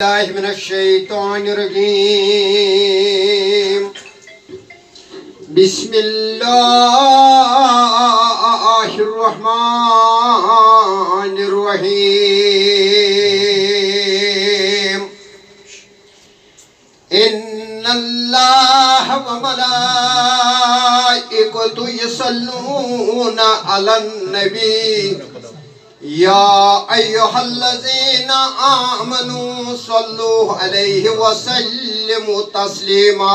मिनश्शैतानिर्रजीम बिस्मिल्लाहिर्रहमानिर्रहीम इन्नल्लाह व मलाइकतु यसल्लूना अलन नबी या अय्युहल्लज़ीना आमनू सल्लु अलैहि वसल्लिमु तस्लीमा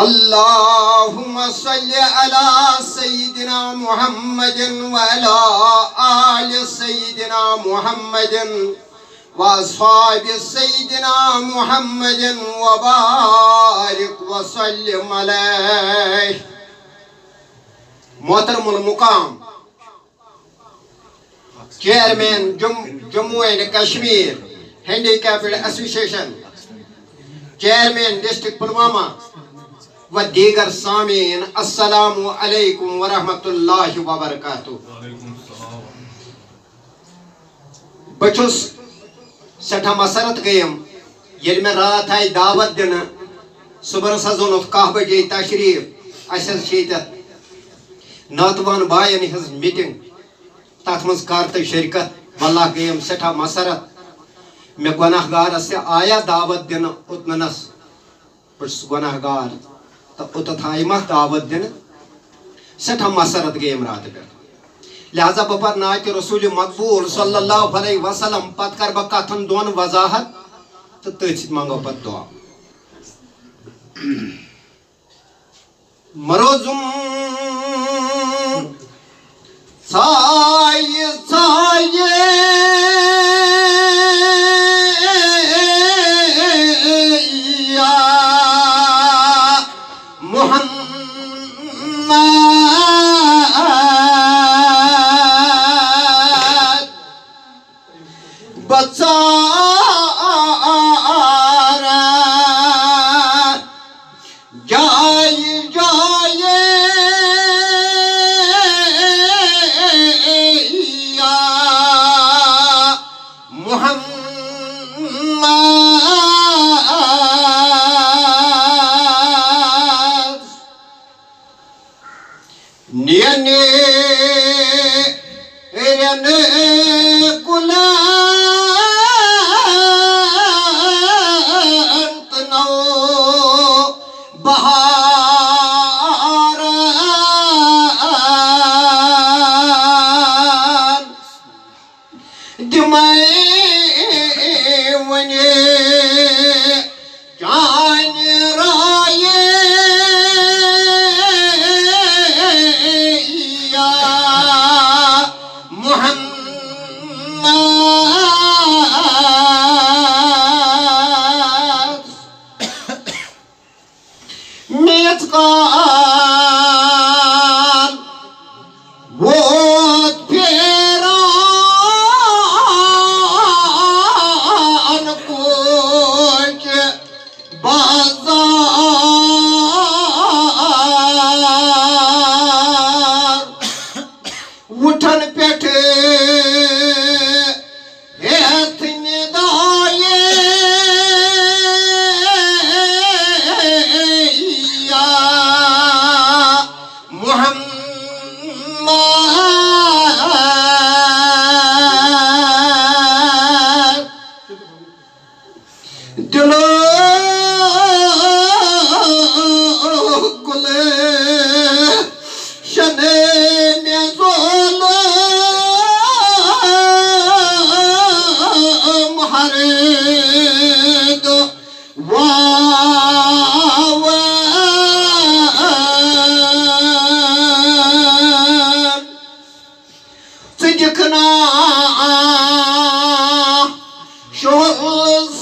अल्लाहुम्मा सल्लि अला सय्यिदिना मुहम्मदिन व अला आलि सय्यिदिना मुहम्मदिन व अस्हाबि सय्यिदिना मुहम्मदिन व बारिक व सल्लिम अलैहि। मोहतरमुल मुकाम chairman Jammu and Kashmir handicapped association, chairman district Pulwama व दीगर सामीन, अस्सलामु अलैकुम व रहमतुल्लाहि व बरकातुहू। बचुस सठा मसरत गयम ये मे रात आई दावत दिन सुबह सजोन 10 बजे तशरीफ अस नातवान बायन हज मीटिंग तथ मज कर तो शिरकत वल्लाह गयम सठा मसरत मे गुनाहगार से आया दावत दिन उतनस बस गुनाहगार तो उत आयमा दावत दिन सठा मसरत गयम रात पे लिहाजा बपर नात रसूल मकबूल सल्लल्लाहु अलैहि वसल्लम पत कर बह कथन दोन वजाहत तो तथ मंगो पत दुआ मरोजुम साये साये या मोहम्मद बचा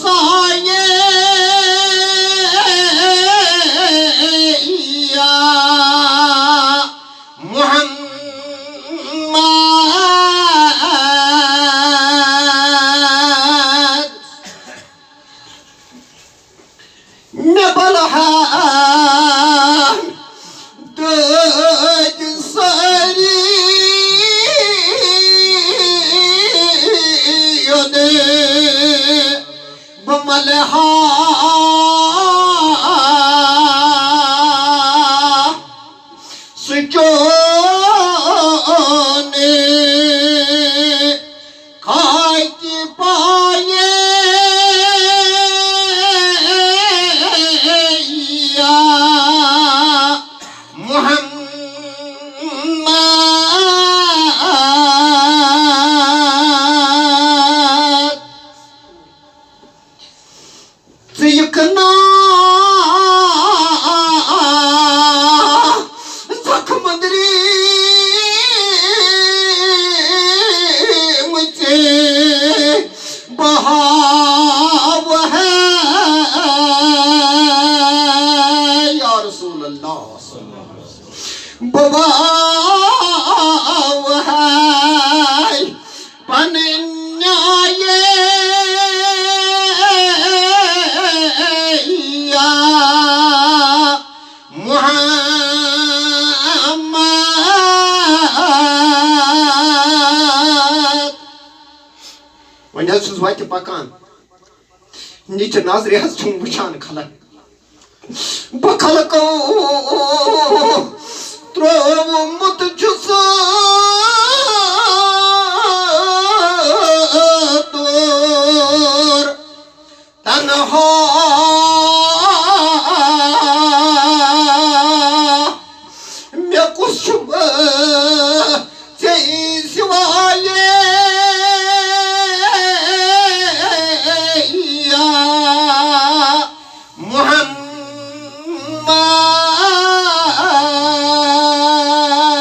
साये yode bumaleha suchone khai ki paye ya Muhammad Zikna zakmadri mujhe bahav hai ya Rasulullah bahav hai panenyaye When else was white pakan? Niche Nazri has to Mushan color. Bakalako throw Mutajusa door Tanaha Miakushuba Jaysiwaye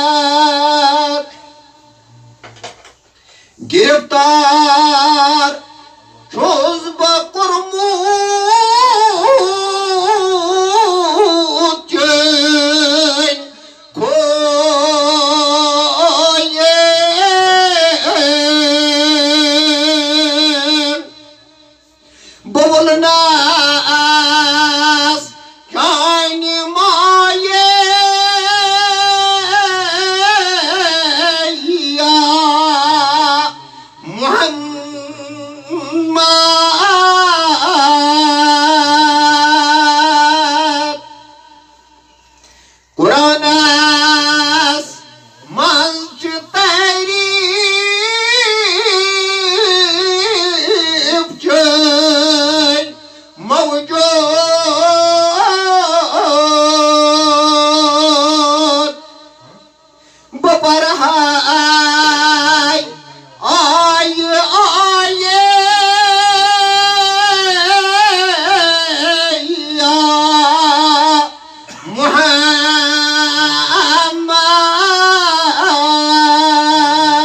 Muhammad Giriftar Şozba kurmut Kön koyen Bavulnas Kayni maye Ya Muhammad Quranas Masjid Tarif Kön mevcut Babarhay ay ya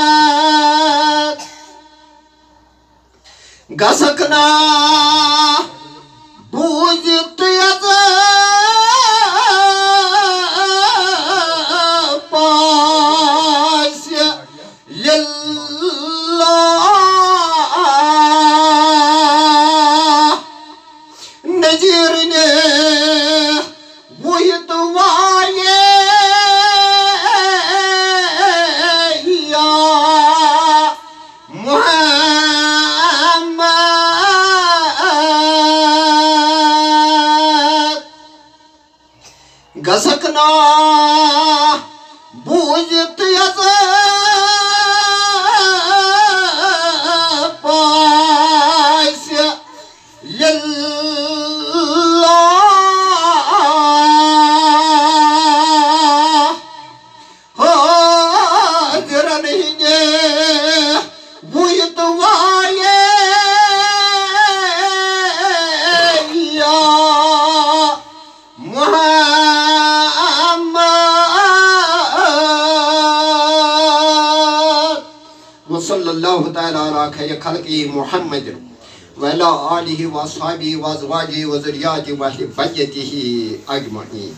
Muhammad Gasakna buzit yaza pasya lillah Najirne Vuhitwaye Ya Muhammad Gasakna buzit yaza pasya lillah hadiran hine vuhitwaye ya Muhammad wa sallallahu ta'ala ala khayri khalqi Muhammad wa ala alihi wa ashabihi wa azwajihi wa zurriyyatihi wa ahli baitihi ajma'in